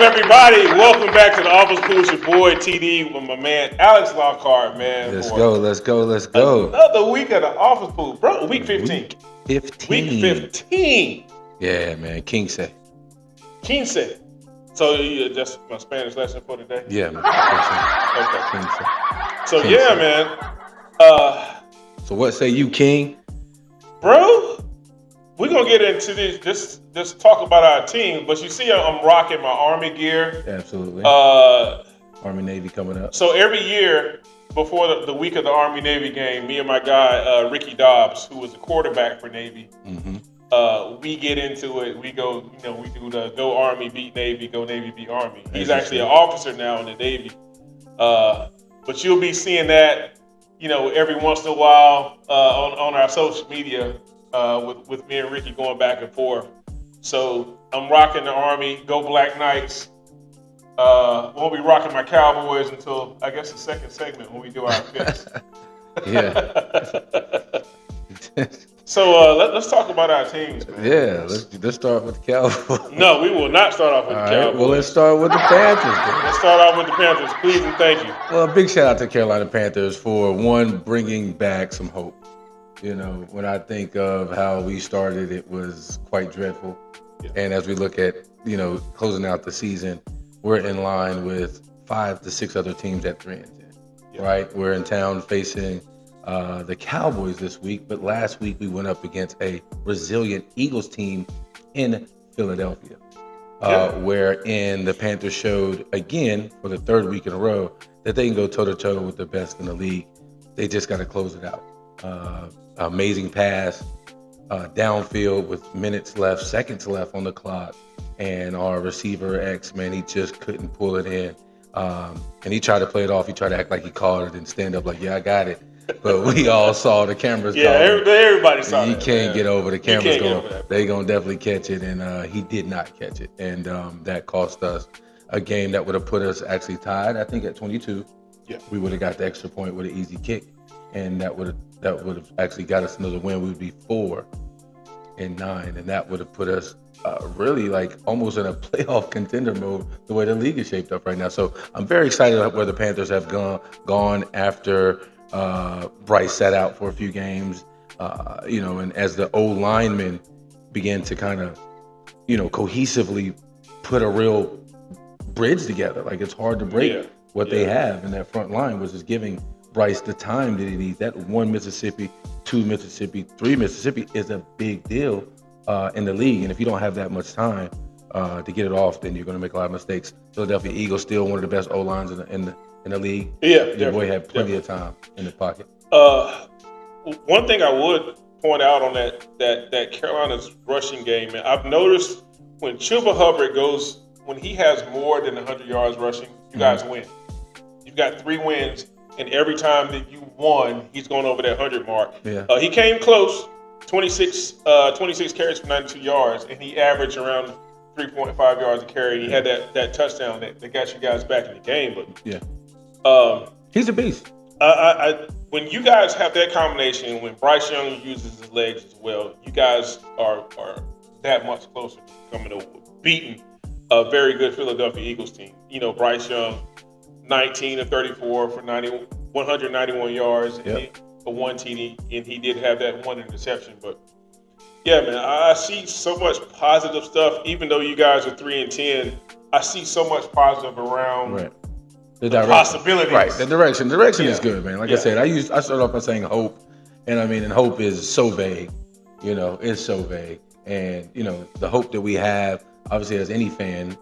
everybody? Welcome back to the Office Pool. It's your boy TD with my man Alex Lockhart, man. Let's go. Another week of the Office Pool, bro. Week 15. Week 15. Yeah, man. 15. 15. So that's my Spanish lesson for today? Yeah, man. Okay. 15. So, yeah, man. So what say you, King? Bro, we're going to get into this. Just talk about our team. But you see, I'm rocking my Army gear. Absolutely. Army Navy coming up. So every year before the week of the Army Navy game, me and my guy Ricky Dobbs, who was the quarterback for Navy, we get into it. We go, we do the Go Army beat Navy, Go Navy beat Army. He's actually an officer now in the Navy, but you'll be seeing that, every once in a while on our social media with me and Ricky going back and forth. So I'm rocking the Army, Go Black Knights. Won't be rocking my Cowboys until I guess the second segment when we do our picks. Yeah. So let's talk about our teams, man. Yeah, let's start with the Cowboys. No, we will not start off with the Cowboys. Well, let's start with the Panthers then. Let's start off with the Panthers, please and thank you. Well, a big shout out to Carolina Panthers for bringing back some hope. When I think of how we started, it was quite dreadful. Yeah. And as we look at, closing out the season, we're in line with 5 to 6 other teams at 3-10, right? We're in town facing the Cowboys this week, but last week we went up against a resilient Eagles team in Philadelphia, wherein the Panthers showed again for the third week in a row that they can go toe-to-toe with the best in the league. They just got to close it out. Amazing pass downfield with seconds left on the clock. And our receiver X, man, he just couldn't pull it in. And he tried to play it off. He tried to act like he caught it and stand up like, yeah, I got it. But we all saw the cameras. Yeah, everybody saw it. You can't get over the cameras. They're going to definitely catch it. And he did not catch it. And that cost us a game that would have put us actually tied, I think, at 22. Yeah. We would have got the extra point with an easy kick. And that would have actually got us another win. We would be 4-9. And that would have put us really like almost in a playoff contender mode the way the league is shaped up right now. So I'm very excited about where the Panthers have gone after Bryce sat out for a few games, and as the old linemen began to kind of, cohesively put a real bridge together. Like it's hard to break what they have in that front line, which is giving Bryce the time that he needs. That 1 Mississippi, 2 Mississippi, 3 Mississippi is a big deal in the league. And if you don't have that much time to get it off, then you're going to make a lot of mistakes. Philadelphia Eagles still one of the best O-lines in the league. Yeah, your boy had plenty of time in the pocket. One thing I would point out on that Carolina's rushing game, man, I've noticed when Chuba Hubbard when he has more than 100 yards rushing, you guys win. You've got 3 wins. And every time that you won, he's going over that 100 mark. Yeah. He came close, 26 carries for 92 yards, and he averaged around 3.5 yards a carry. He had that touchdown that got you guys back in the game. But he's a beast. When you guys have that combination, when Bryce Young uses his legs as well, you guys are that much closer to coming over, beating a very good Philadelphia Eagles team. Bryce Young, 19 of 34 for 191 yards, and a 1 TD, and he did have that 1 interception. But yeah, man, I see so much positive stuff. Even though you guys are 3-10, I see so much positive around the possibilities. Right, the direction. The direction is good, man. Like I said, I started off by saying hope, and hope is so vague. It's so vague, and the hope that we have, obviously, as any fan.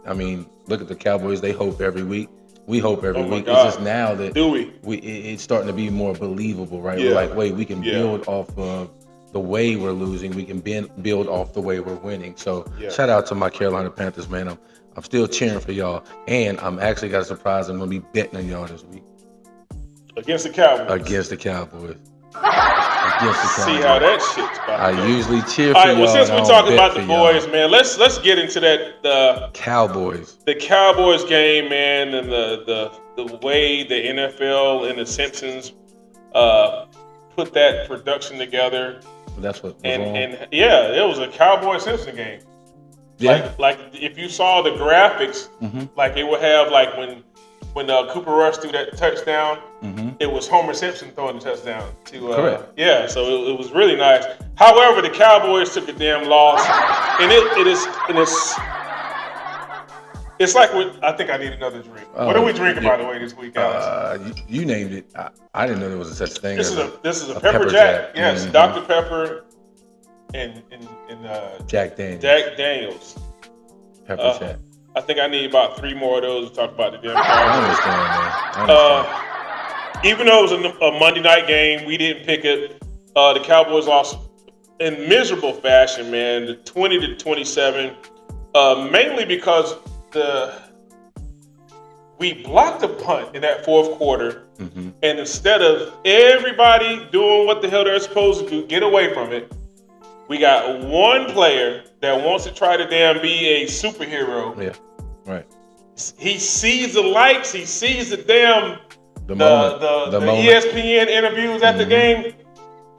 Look at the Cowboys; they hope every week. We hope every week. God. It's just now that it's starting to be more believable, right? Yeah. We're like, wait, we can build off of the way we're losing. We can build off the way we're winning. So shout out to my Carolina Panthers, man. I'm still cheering for y'all. And I'm actually got a surprise. I'm going to be betting on y'all this week. Against the Cowboys. Against the Cowboys. See how that shit's about. I usually cheer for y'all. All right, well, since we're talking about the boys, man, let's get into that Cowboys. The Cowboys game, man, and the way the NFL and the Simpsons put that production together. That's what was and it was a Cowboy Simpson game. Yeah. Like if you saw the graphics, like it would have like when Cooper Rush threw that touchdown, it was Homer Simpson throwing the touchdown to Correct. Yeah, so it was really nice. However, the Cowboys took a damn loss, and it's like I think I need another drink. What are we drinking by the way this week, Alex? You named it. I didn't know there was such thing. This is a pepper jack. Yes, Dr. Pepper and Jack Daniels. Jack Daniels. Pepper jack. I think I need about 3 more of those to talk about the damn Cowboys. I understand. Even though it was a Monday night game, we didn't pick it. The Cowboys lost in miserable fashion, man, 20-27, mainly because we blocked a punt in that fourth quarter, and instead of everybody doing what the hell they're supposed to do, get away from it, we got one player that wants to try to damn be a superhero. Yeah, right. He sees the lights. He sees the damn the moment. ESPN interviews at the game,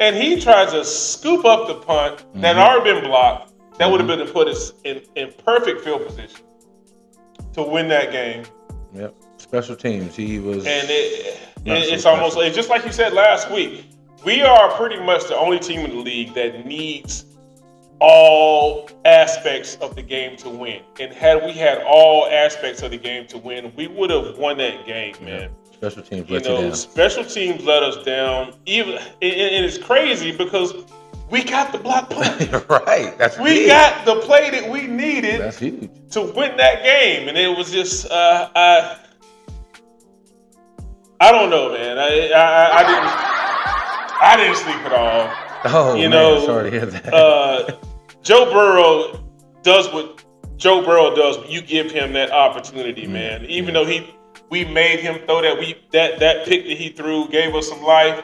and he tries to scoop up the punt that had already been blocked. That would have been to put us in perfect field position to win that game. Yep. Special teams. He was. And it's almost like, just like you said last week. We are pretty much the only team in the league that needs all aspects of the game to win. And had we had all aspects of the game to win, we would have won that game, man. Special teams let you down. Special teams let us down. And it's crazy because we got the block punt. Right. We got the play that we needed. That's huge. To win that game. And it was just I don't know, man. I didn't sleep at all. Oh, man, sorry to hear that. Joe Burrow does what Joe Burrow does when you give him that opportunity, man. Even though we made him throw that pick that he threw, gave us some life.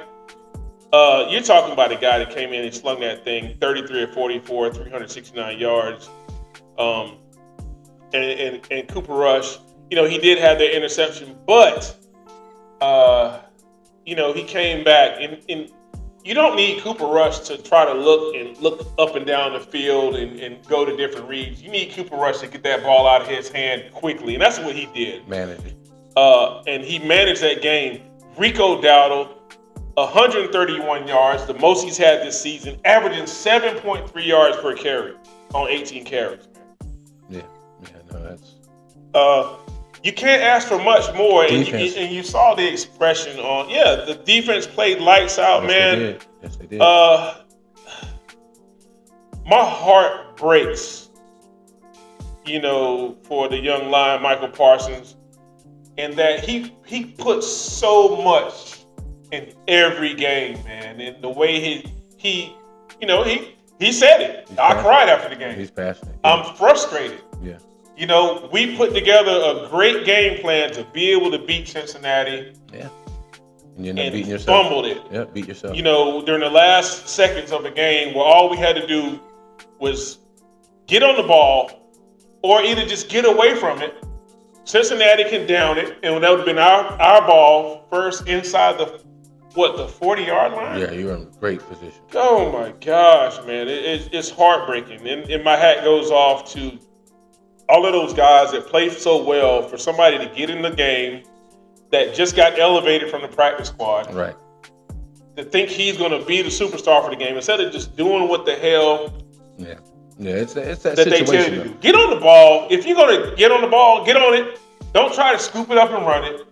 You're talking about a guy that came in and slung that thing 33 or 44, 369 yards. And Cooper Rush, he did have that interception, but he came back and you don't need Cooper Rush to try to look up and down the field and go to different reads. You need Cooper Rush to get that ball out of his hand quickly, and that's what he did. Manage it. And he managed that game. Rico Dowdle, 131 yards, the most he's had this season, averaging 7.3 yards per carry on 18 carries. Yeah, no, that's. You can't ask for much more, and you saw the expression on. Yeah, the defense played lights out, man. Yes, they did. My heart breaks, for the young lion Michael Parsons, and that he puts so much in every game, man. And the way he said it. I cried after the game. He's passionate. Yeah. I'm frustrated. Yeah. We put together a great game plan to be able to beat Cincinnati. Yeah. And you end up beating yourself. Fumbled it. Yeah, beat yourself. During the last seconds of the game where all we had to do was get on the ball or either just get away from it. Cincinnati can down it, and that would have been our ball first inside the 40-yard line? Yeah, you're in great position. Oh, my gosh, man. It's heartbreaking. And my hat goes off to all of those guys that played so well for somebody to get in the game that just got elevated from the practice squad. Right. To think he's going to be the superstar for the game instead of just doing what the hell it's that they situation. tell you to do. Get on the ball. If you're going to get on the ball, get on it. Don't try to scoop it up and run it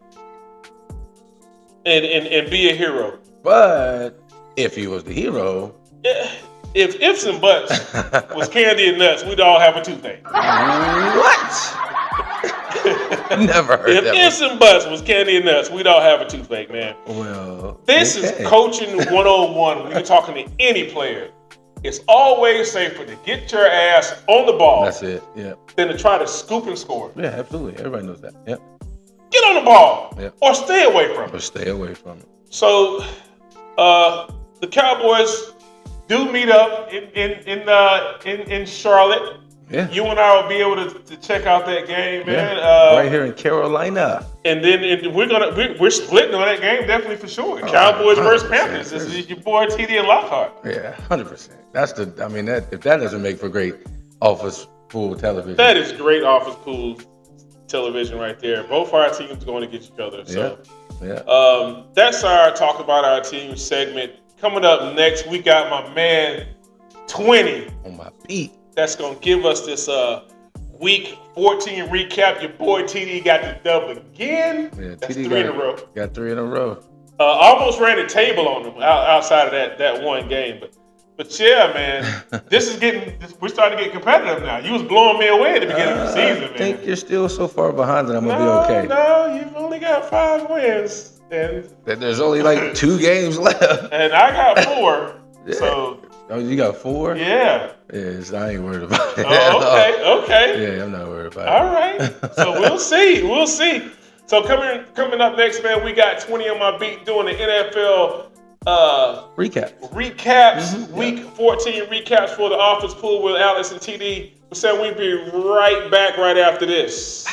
and be a hero. But if he was the hero... If ifs and buts was candy and nuts, we'd all have a toothache. What? Never heard that. If ifs and buts was candy and nuts, we'd all have a toothache, man. Well, this is coaching 101 when you're talking to any player. It's always safer to get your ass on the ball. That's it, yeah. Than to try to scoop and score. Yeah, absolutely. Everybody knows that. Yep. Get on the ball. Yep. Or stay away from it. Or stay away from it. So, the Cowboys do meet up in Charlotte. Yeah. You and I will be able to check out that game, man. Right here in Carolina. And then we're splitting on that game, definitely for sure. Cowboys versus Panthers. This is your boy TD and Lockhart. Yeah, 100%. If that doesn't make for great office full television. That is great office pool television right there. Both our teams going against each other. So, that's our talk about our team segment. Coming up next, we got my man 20 on my feet. That's gonna give us this week 14 recap. Your boy TD got the dub again. Yeah, that's TD 3 in a row. Got 3 in a row. Almost ran the table on them outside of that one game, but yeah, man, we're starting to get competitive now. You was blowing me away at the beginning of the season, man. I think you're still so far behind that I'm gonna be okay. No, you've only got 5 wins, and there's only like 2 games left, and I got 4. Yeah. So. Oh, you got 4? Yeah. Yes, I ain't worried about it. Oh, okay. Yeah, I'm not worried about it. All right. So we'll see. So coming up next, man, we got 20 on my beat doing the NFL recaps. Week 14 recaps for the office pool with Alex and TD. We're saying we'll be right back right after this.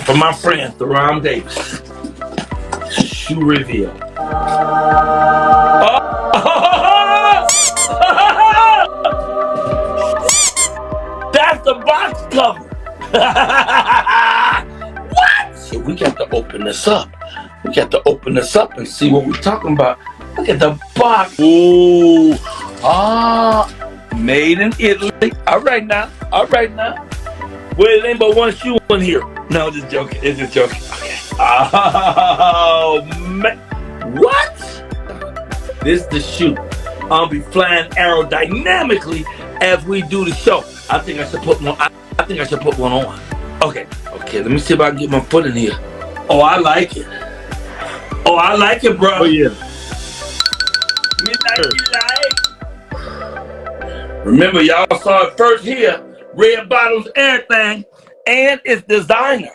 For my friend, Theron Davis. Shoe reveal. That's the box cover. What? So we got to open this up. We got to open this up and see what we're talking about. Look at the box. Ooh. Made in Italy. All right now. Well, it ain't but one shoe in here. No, just joking. It's just joking. Okay. Oh, man. What? This is the shoe. I'll be flying aerodynamically as we do the show. I think I should put one on. Okay. like it. Let me see if I can get my foot in here. Oh, I like it. Oh, I like it, bro. Oh, yeah. Me like. Remember, y'all saw it first here. Red bottoms, everything. And it's designer.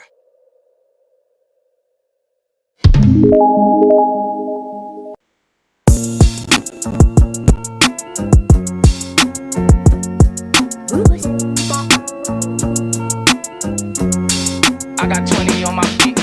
I got 20 on my feet.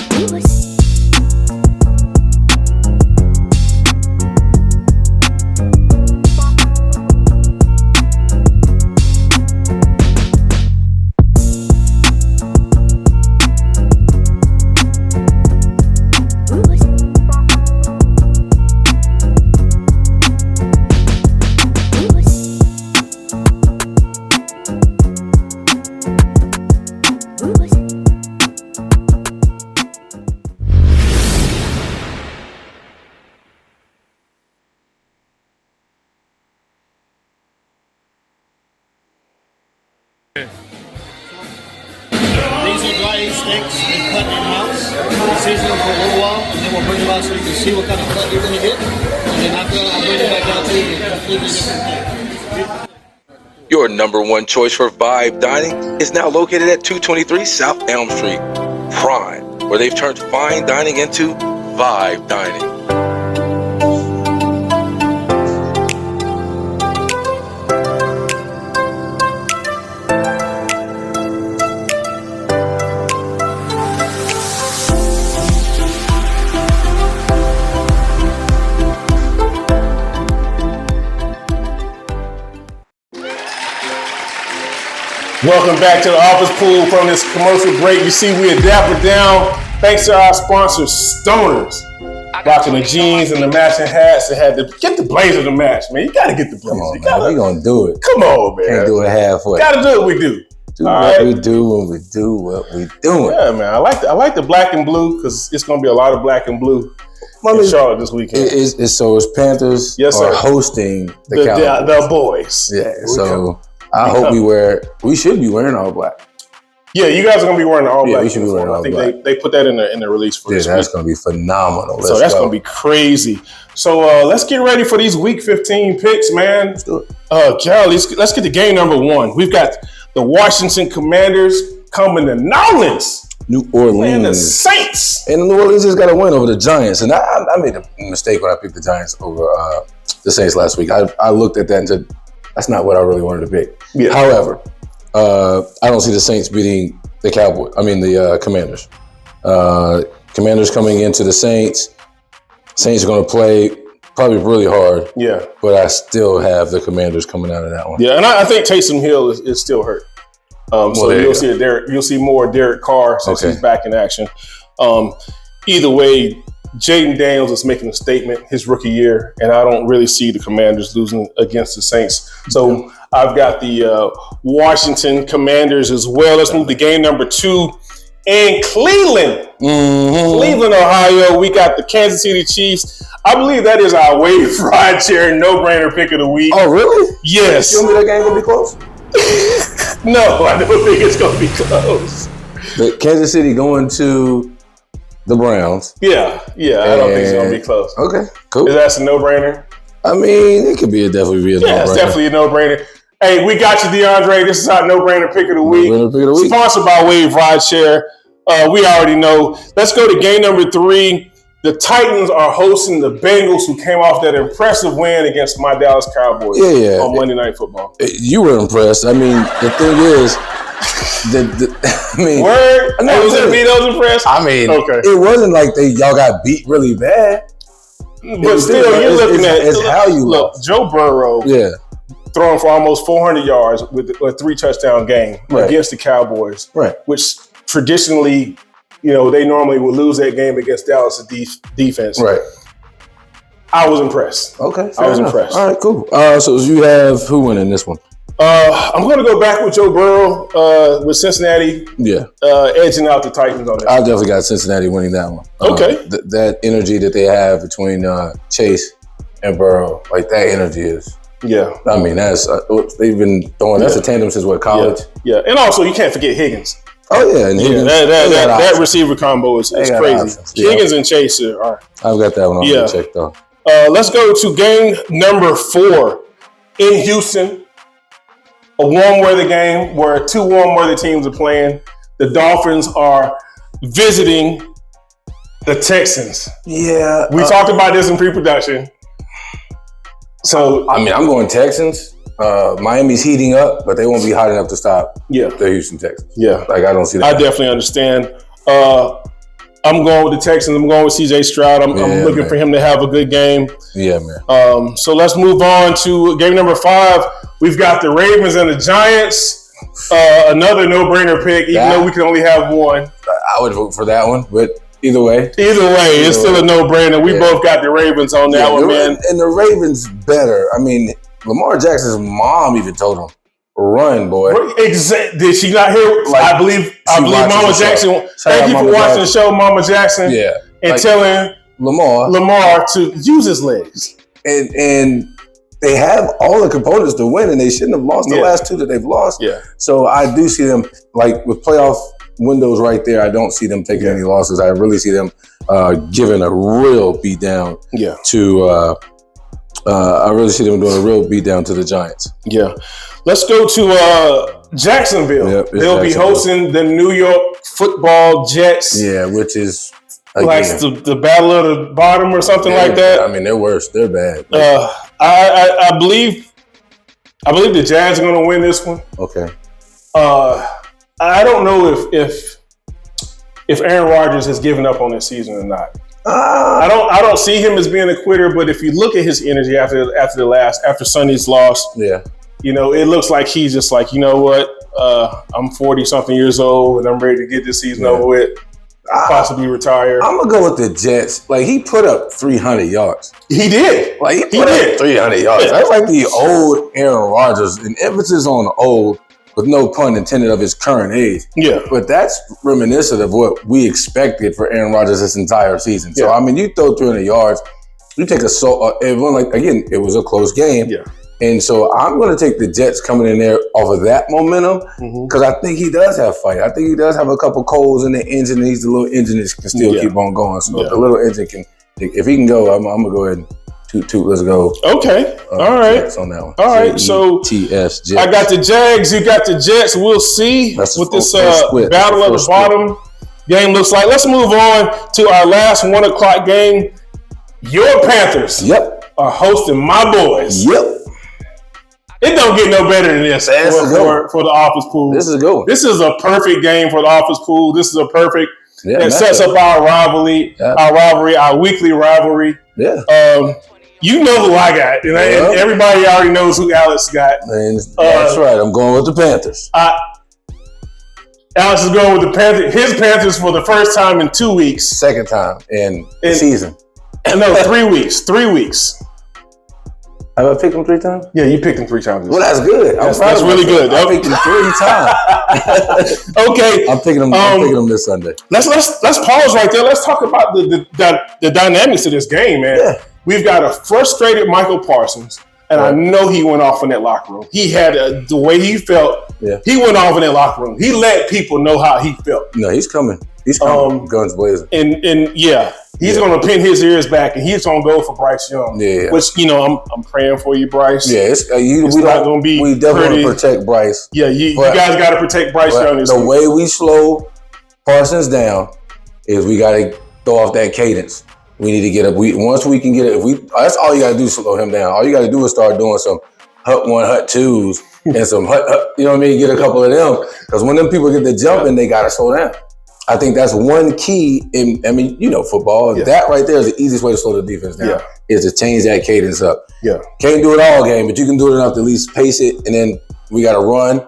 These are dry steaks and cut in-house. Season them for a little while, and then we'll bring them out so you can see what kind of cut you're going to get. And then after I'll bring it back out to you with a completely different thing. Your number one choice for Vibe Dining is now located at 223 South Elm Street, Prime, where they've turned fine dining into Vibe Dining. Welcome back to the office pool from this commercial break. You see, we adapted down thanks to our sponsors, Stoners. Rocking the jeans and the matching hats. They had to get the blazer to match, man. You gotta get the blazer. Come on, man. We gonna do it. Come on, man. Can't do it halfway. Gotta do what we do. Do what we do when we do what we doing. Yeah, man. I like the black and blue because it's gonna be a lot of black and blue in Charlotte this weekend. So it's Panthers are hosting the Cowboys. The boys. Yeah, so I hope we should be wearing all black. Yeah, you guys are gonna be wearing the all black. We should be wearing all black. I think they put that in the release for this week. That's gonna be phenomenal. So that's gonna be crazy. So let's get ready for these Week 15 picks, man. Let's do it. Charlie, let's get to game number 1. We've got the Washington Commanders coming to Nolans. New Orleans. And the Saints. And New Orleans just got a win over the Giants. And I made a mistake when I picked the Giants over the Saints last week. I looked at that and said, that's not what I really wanted to pick. Yeah. However, I don't see the Saints beating the Commanders. Commanders coming into the Saints. Saints are going to play probably really hard. Yeah. But I still have the Commanders coming out of that one. Yeah, and I think Taysom Hill is still hurt. So you'll see more Derek Carr since he's back in action. Either way, Jaden Daniels is making a statement his rookie year, and I don't really see the Commanders losing against the Saints. So I've got the Washington Commanders as well. Let's move to game number 2 in Cleveland. Mm-hmm. Cleveland, Ohio. We got the Kansas City Chiefs. I believe that is our wave ride chair no-brainer pick of the week. Oh, really? Yes. You want me that game going to be close? No, I don't think it's going to be close. But Kansas City going to the Browns. Yeah, I don't think it's going to be close. Okay, cool. That's a no-brainer? I mean, it could definitely be a no-brainer. Yeah, it's definitely a no-brainer. Hey, we got you, DeAndre. This is our no-brainer pick of the week. Sponsored by Wave Rideshare. We already know. Let's go to game number 3. The Titans are hosting the Bengals, who came off that impressive win against my Dallas Cowboys on Monday Night Football. You were impressed. I mean, the thing is, Word? I was impressed? I mean, it wasn't like y'all got beat really bad. But still, you're looking at it's how you look. Joe Burrow, throwing for almost 400 yards with a 3-touchdown game against the Cowboys, which traditionally, they normally would lose that game against Dallas' defense. Right. I was impressed. Okay, I was impressed. All right, cool. So you have who winning this one? I'm going to go back with Joe Burrow with Cincinnati. Yeah, edging out the Titans on that. I definitely got Cincinnati winning that one. Okay, that energy that they have between Chase and Burrow, like that energy is. Yeah, I mean that's they've been throwing. That's a tandem since college. Yeah, and also you can't forget Higgins. Oh yeah, and that receiver combo is crazy. Higgins and Chase are. I've got that one on the check though. Let's go to game number 4 in Houston. A warm weather game where 2 warm weather teams are playing. The Dolphins are visiting the Texans. Yeah, we talked about this in pre-production. So I mean, I'm going Texans. Miami's heating up, but they won't be hot enough to stop the Houston Texans. Yeah. Like, I don't see that. I definitely understand. I'm going with the Texans. I'm going with C.J. Stroud. I'm looking for him to have a good game. Yeah, man. So let's move on to game number 5. We've got the Ravens and the Giants. Another no-brainer pick, even though we can only have one. I would vote for that one, but either way, it's still a no-brainer. We both got the Ravens on that one, man. And the Ravens better. I mean, Lamar Jackson's mom even told him, "Run, boy." Did she not hear? I believe Mama Jackson. Thank you for watching the show, Mama Jackson. Yeah, and telling Lamar to use his legs. And they have all the components to win, and they shouldn't have lost the last 2 that they've lost. Yeah. So I do see them, like, with playoff windows right there. I don't see them taking any losses. I really see them giving a real beatdown to. I really see them doing a real beatdown to the Giants. Yeah. Let's go to Jacksonville. Yep, they'll be hosting the New York Football Jets. Yeah, which is like the battle of the bottom or something like that. I mean, they're worse. They're bad. I believe the Jags are going to win this one. Okay. I don't know if Aaron Rodgers has given up on this season or not. I don't see him as being a quitter, but if you look at his energy after Sunday's loss, it looks like he's just like, you know what, I'm 40-something years old and I'm ready to get this season over with, possibly retire. I'm gonna go with the Jets. Like, he put up 300 yards. He did. Like, he put up 300 yards. That's like the old Aaron Rodgers, and emphasis on old, with no pun intended, of his current age. Yeah. But that's reminiscent of what we expected for Aaron Rodgers this entire season. So, I mean, you throw 300 yards, you take it was a close game. Yeah. And so I'm going to take the Jets coming in there off of that momentum, because I think he does have fight. I think he does have a couple coals in the engine, and he's the little engine that can still keep on going. So the little engine can, if he can go, I'm going to go ahead and toot. Let's go. Okay. All right. Jets on that one. All right. So Jets. I got the Jags. You got the Jets. We'll see what this battle of the bottom game looks like. Let's move on to our last 1 o'clock game. Your Panthers. Are hosting my boys. It don't get no better than this for the Office Pool. This is a good one. This is a perfect game for the Office Pool. This is a perfect that sets up our rivalry, our weekly rivalry. Yeah. You know who I got, and everybody already knows who Alex got. And that's right. I'm going with the Panthers. Alex is going with the Panthers. His Panthers for the first time in 2 weeks. Second time in the season. No, 3 weeks. 3 weeks. Have I picked them 3 times? Yeah, you picked them 3 times. Well, that's good. That's really good. I picked them 3 times. Okay, I'm picking them this Sunday. Let's pause right there. Let's talk about the dynamics of this game, man. Yeah. We've got a frustrated Michael Parsons, and I know he went off in that locker room. He had the way he felt. Yeah. He went off in that locker room. He let people know how he felt. No, he's coming. He's coming. Guns blazing. And he's going to pin his ears back, and he's going to go for Bryce Young. Yeah. Which, I'm praying for you, Bryce. Yeah, we not going to be. We definitely want to protect Bryce. Yeah, you guys got to protect Bryce Young. The way we slow Parsons down is we got to throw off that cadence. We need to get up. Once we can get it, that's all you got to do to slow him down. All you got to do is start doing some hut 1, hut 2s, and some hut, you know what I mean? Get a couple of them. Because when them people get the jumping, they got to slow down. I think that's one key in, football. Yeah. That right there is the easiest way to slow the defense down, is to change that cadence up. Yeah. Can't do it all game, but you can do it enough to at least pace it, and then we got to run,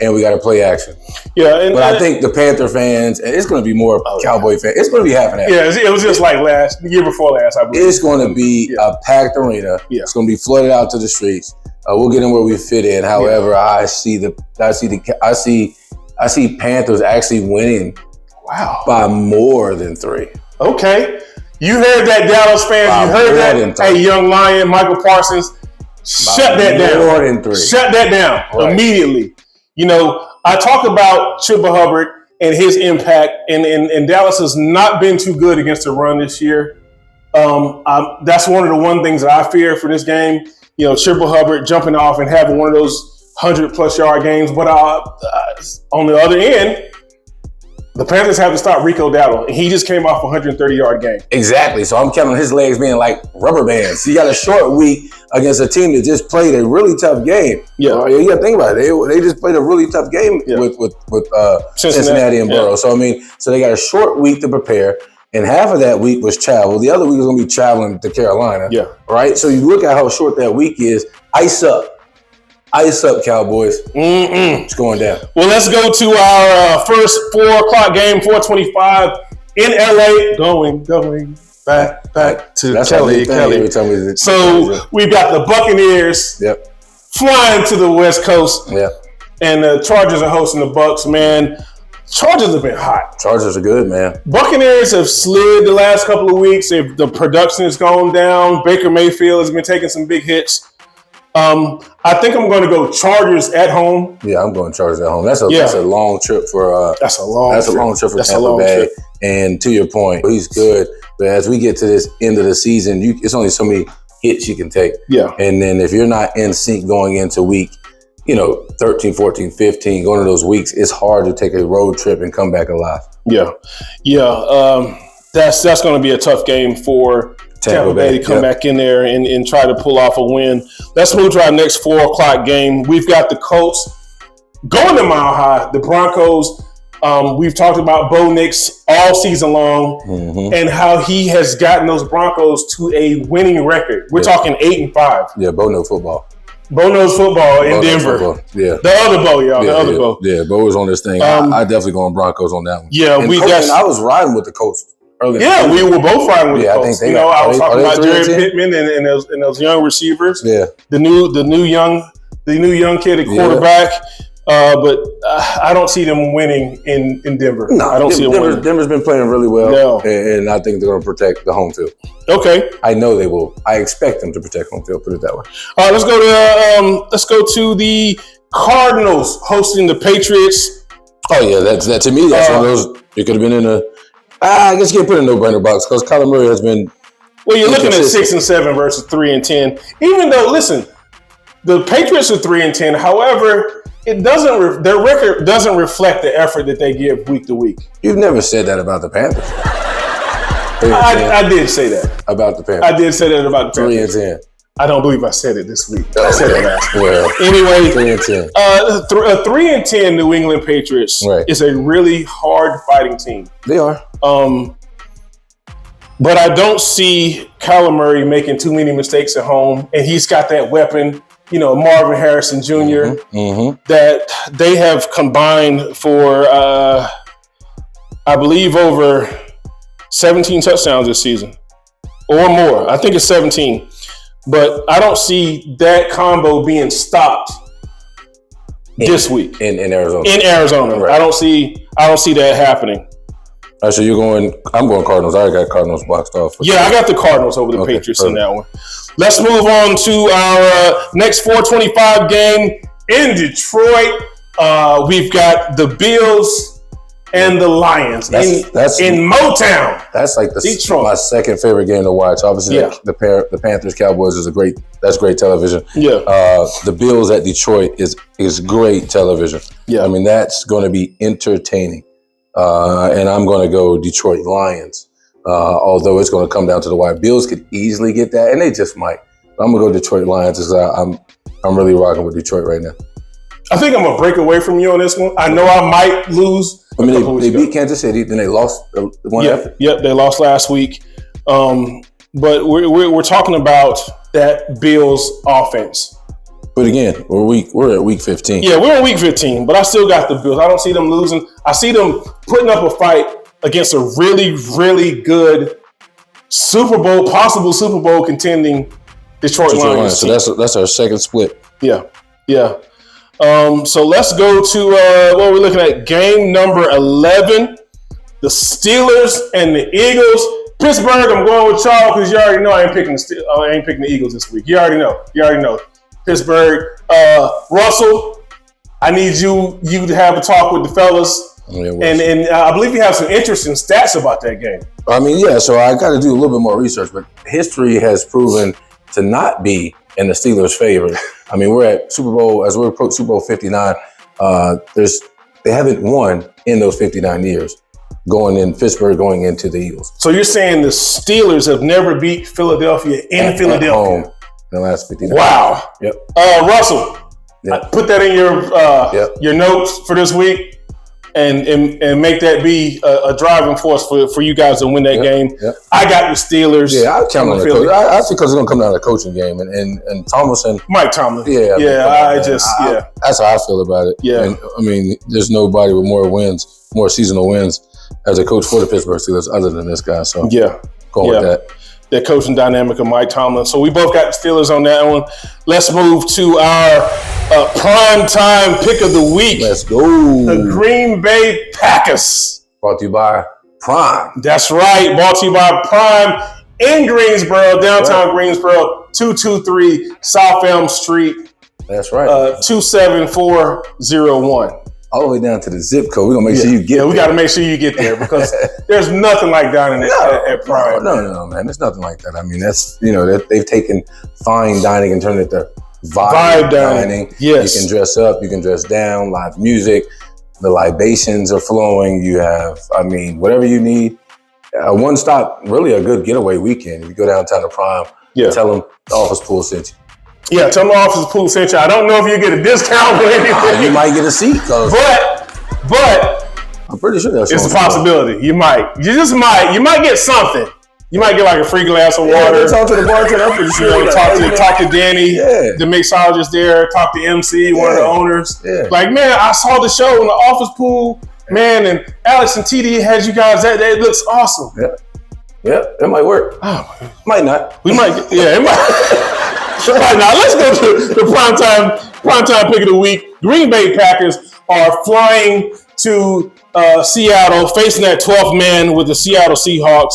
and we got to play action. Yeah, but I think the Panther fans, and it's going to be more Cowboy fans, it's going to be half and half. Yeah, it was just like the year before last, I believe. It's going to be a packed arena. Yeah. It's going to be flooded out to the streets. We'll get in where we fit in. However, I see Panthers actually winning. Wow. By more than 3. Okay. You heard that, Dallas fans. You heard that. Hey, young lion, Michael Parsons. Shut that down. More than 3. Shut that down immediately. I talk about Chuba Hubbard and his impact. And Dallas has not been too good against the run this year. That's one of the things that I fear for this game. Triple Hubbard jumping off and having one of those 100+ yard games. But on the other end, the Panthers have to stop Rico Dowdle, and he just came off a 130-yard game. Exactly. So I'm counting his legs being like rubber bands. He got a short week against a team that just played a really tough game. Yeah, you got to think about it. They just played a really tough game with Cincinnati and Burrow. So so they got a short week to prepare, and half of that week was travel. The other week was going to be traveling to Carolina. Yeah. Right. So you look at how short that week is. Ice up. Ice up, Cowboys. It's going down. Well, let's go to our first 4 o'clock game, 4:25 in LA. Going back to That's Kelly. Every time So we've got the Buccaneers flying to the West Coast. Yep. And the Chargers are hosting the Bucs, man. Chargers have been hot. Chargers are good, man. Buccaneers have slid the last couple of weeks. The production has gone down. Baker Mayfield has been taking some big hits. I think I'm going to go Chargers at home. Yeah, I'm going Chargers at home. That's a long trip for that's a long trip for Tampa Bay. And to your point, he's good. But as we get to this end of the season, it's only so many hits you can take. Yeah. And then if you're not in sync going into week, 13, 14, 15, going to those weeks, it's hard to take a road trip and come back alive. Yeah. That's going to be a tough game for Tampa Bay to come back in there and try to pull off a win. Let's move to our next 4 o'clock game. We've got the Colts going to Mile High, the Broncos. We've talked about Bo Nix all season long and how he has gotten those Broncos to a winning record. We're talking 8-5. Yeah, Bo knows football. Bo knows football in Denver. Yeah. The other Bo, y'all. The other Bo. Yeah, Bo was on this thing. I definitely going Broncos on that one. Yeah, I was riding with the Colts. Yeah, we were both riding with the Colts. I was talking about Jared 10? Pittman and those young receivers. Yeah, the new young kid at quarterback. But I don't see them winning in Denver. No, I don't see them winning. Denver's been playing really well, and I think they're going to protect the home field. Okay, I know they will. I expect them to protect home field. Put it that way. All right, let's go to the Cardinals hosting the Patriots. Oh yeah, that to me that's one of those. It could have been in a. I guess you can't put in a no-brainer box because Kyler Murray has been. Well, you're looking at 6-7 versus 3-10. Even though, listen, the Patriots are 3-10. However, their record doesn't reflect the effort that they give week to week. You've never said that about the Panthers. I did say that about the Panthers. I did say that about the Panthers. 3-10. I don't believe I said it this week. I said it last week. Well, anyway, 3-10. A 3-10 New England Patriots is a really hard fighting team. They are. But I don't see Kyler Murray making too many mistakes at home, and he's got that weapon, Marvin Harrison Jr. That they have combined for, I believe, over 17 touchdowns this season or more. I think it's 17. But I don't see that combo being stopped this week in Arizona. In Arizona, right. I don't see that happening. All right, so I'm going Cardinals. I already got Cardinals boxed off. I got the Cardinals over the Patriots in that one. Let's move on to our next 4:25 game in Detroit. We've got the Bills and the Lions that's in Motown. That's like Detroit. My second favorite game to watch. Obviously, the Panthers Cowboys is that's great television. Yeah. The Bills at Detroit is great television. Yeah. I mean, that's going to be entertaining. And I'm going to go Detroit Lions. Although it's going to come down to the wire. Bills could easily get that, and they just might. I'm going to go Detroit Lions because I'm really rocking with Detroit right now. I think I'm going to break away from you on this one. I know I might lose. I mean, they beat Kansas City, then they lost the one after. Yep, they lost last week. But we're talking about that Bills offense. But again, we're at week 15. Yeah, we're in week 15, but I still got the Bills. I don't see them losing. I see them putting up a fight against a really, really good possible Super Bowl contending Detroit Lions. So that's our second split. Yeah. So let's go to what we're looking at. Game number 11, the Steelers and the Eagles. Pittsburgh, I'm going with y'all because you already know I ain't picking the Eagles this week. You already know. Pittsburgh, Russell, I need you to have a talk with the fellas. And I believe you have some interesting stats about that game. I mean, yeah, so I got to do a little bit more research, but history has proven to not be in the Steelers' favor. I mean, we're at Super Bowl, as we're approaching Super Bowl 59, they haven't won in those 59 years, going into the Eagles. So you're saying the Steelers have never beat Philadelphia in Philadelphia? Home in the last 59 years. Wow. Yep. Russell, put that in your notes for this week. And make that be a driving force for you guys to win that game. Yep. I got the Steelers. Yeah, I count on the coach. I think because it's going to come down to the coaching game. And Tomlinson. Mike Tomlin. Yeah. That's how I feel about it. Yeah. And, I mean, there's nobody with more seasonal wins as a coach for the Pittsburgh Steelers other than this guy. So, going with that. The coaching dynamic of Mike Tomlin. So we both got the Steelers on that one. Let's move to our prime time pick of the week. Let's go. The Green Bay Packers. Brought to you by Prime. That's right. Brought to you by Prime in Greensboro, downtown Greensboro, 223 South Elm Street. That's right. 27401. All the way down to the zip code. We're going to make sure you get there. We got to make sure you get there because there's nothing like dining at Prime. No, man. There's nothing like that. I mean, that's, they've taken fine dining and turned it to vibe dining. Yes. You can dress up, you can dress down, live music. The libations are flowing. You have, whatever you need. One stop, really a good getaway weekend. If you go downtown to Prime, tell them the office pool sent you. Yeah, tell my office pool sent you. I don't know if you get a discount or anything. You might get a seat, but I'm pretty sure that's it's a possibility. You might. You just might. You might get something. You might get like a free glass of water. Talk to the bartender. I'm pretty sure. Talk to Danny, the mixologist there. Talk to MC, one of the owners. Yeah. Like, man, I saw the show in the office pool, man, and Alex and TD had you guys. That looks awesome. Yeah, it might work. Might not. We might. It might. Right now, let's go to the primetime pick of the week. Green Bay Packers are flying to Seattle, facing that 12th man with the Seattle Seahawks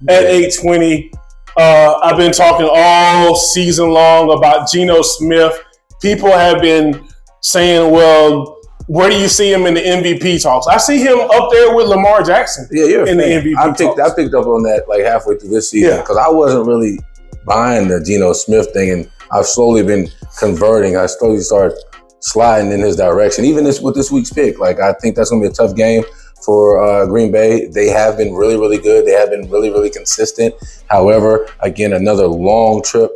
at 8:20. I've been talking all season long about Geno Smith. People have been saying, well, where do you see him in the MVP talks? I see him up there with Lamar Jackson in the MVP talks. I picked up on that like halfway through this season because I wasn't really buying the Geno Smith thing, and I've slowly been converting. I slowly started sliding in his direction. Even with this week's pick, like I think that's going to be a tough game for Green Bay. They have been really, really good. They have been really, really consistent. However, again, another long trip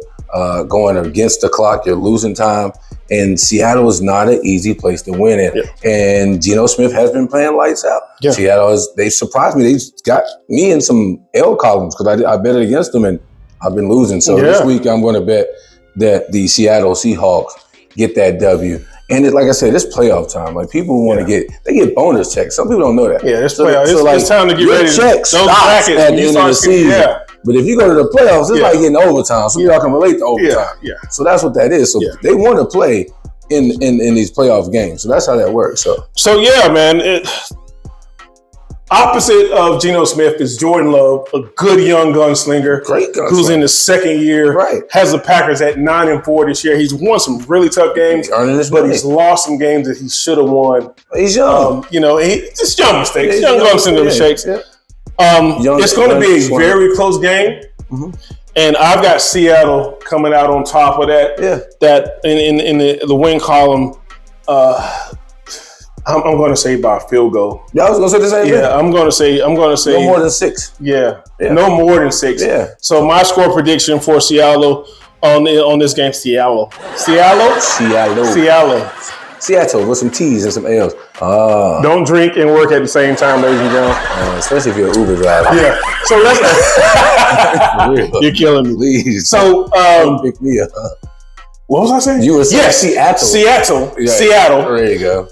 going against the clock. You're losing time. And Seattle is not an easy place to win in. Yeah. And Geno Smith has been playing lights out. Yeah. Seattle they've surprised me. They've got me in some L columns because I bet against them and I've been losing. So this week I'm going to bet that the Seattle Seahawks get that W. And like I said, it's playoff time. Like people want to get bonus checks. Some people don't know that. Yeah, it's playoff. It's time to get ready. Checks those brackets at the end of the season. Yeah. But if you go to the playoffs, it's like getting overtime. So y'all can relate to overtime. Yeah. So that's what that is. So they want to play in these playoff games. So that's how that works. So yeah, man. Opposite of Geno Smith is Jordan Love, a good young gunslinger. Great gunslinger. Who's in his second year. Right. Has the Packers at 9-4 this year. He's won some really tough games, but he's lost some games that he should have won. He's young. Just young mistakes. Young gunslinger mistakes. Yeah. It's going to be a very close game. Mm-hmm. And I've got Seattle coming out on top of that. Yeah. That in the win column, I'm going to say by a field goal. Yeah, I was going to say the same thing. Yeah, I'm going to say no more than 6. Yeah, no more than 6. Yeah. So my score prediction for Seattle on this game, Seattle with some T's and some L's. Don't drink and work at the same time, ladies and gentlemen. Especially if you're an Uber driver. Yeah. So that's you're killing me. Please. So pick me up. What was I saying? You were saying Seattle. Yeah, Seattle. There you go.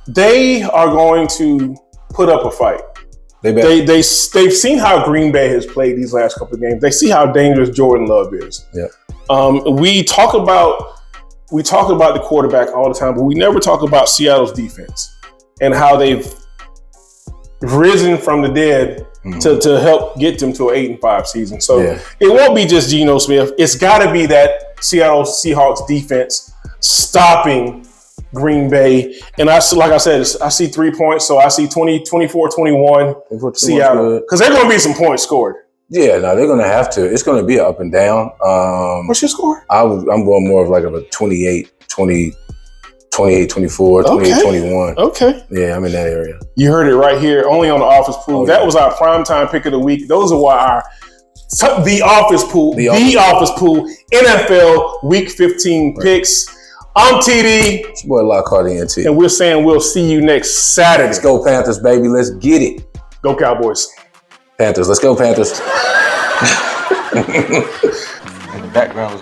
They are going to put up a fight. They've seen how Green Bay has played these last couple of games. They see how dangerous Jordan Love is. Yeah. We talk about the quarterback all the time, but we never talk about Seattle's defense and how they've risen from the dead to help get them to an 8-5 season. So it won't be just Geno Smith. It's got to be that Seattle Seahawks defense stopping Green Bay. And I see 3 points. So I see 20, 24, 21, Seattle. Because they're going to be some points scored. Yeah, no, they're going to have to. It's going to be up and down. What's your score? I'm going more of like a 28, 20, 28, 24, 28, 21. Okay. Yeah, I'm in that area. You heard it right here, only on the Office Pool. That was our primetime pick of the week. Those are why the Office Pool, Office Pool, NFL Week 15 picks. I'm TD. It's your boy Lockhart ENT. And we're saying we'll see you next Saturday. Let's go Panthers, baby. Let's get it. Go Cowboys. Panthers. Let's go Panthers. In the background was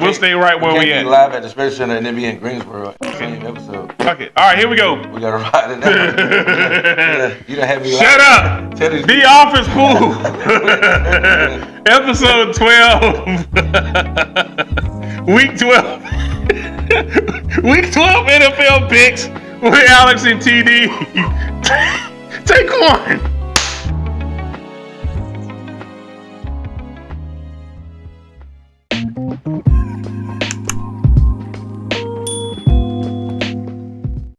we'll stay right where we at. Live at the Space Center and then be in Greensboro. Same episode. Okay. All right, here we go. We gotta ride it down. You done had me. Shut up. The Office Pool. Episode 12. Week 12. Week 12 NFL picks with Alex and TD. Take one.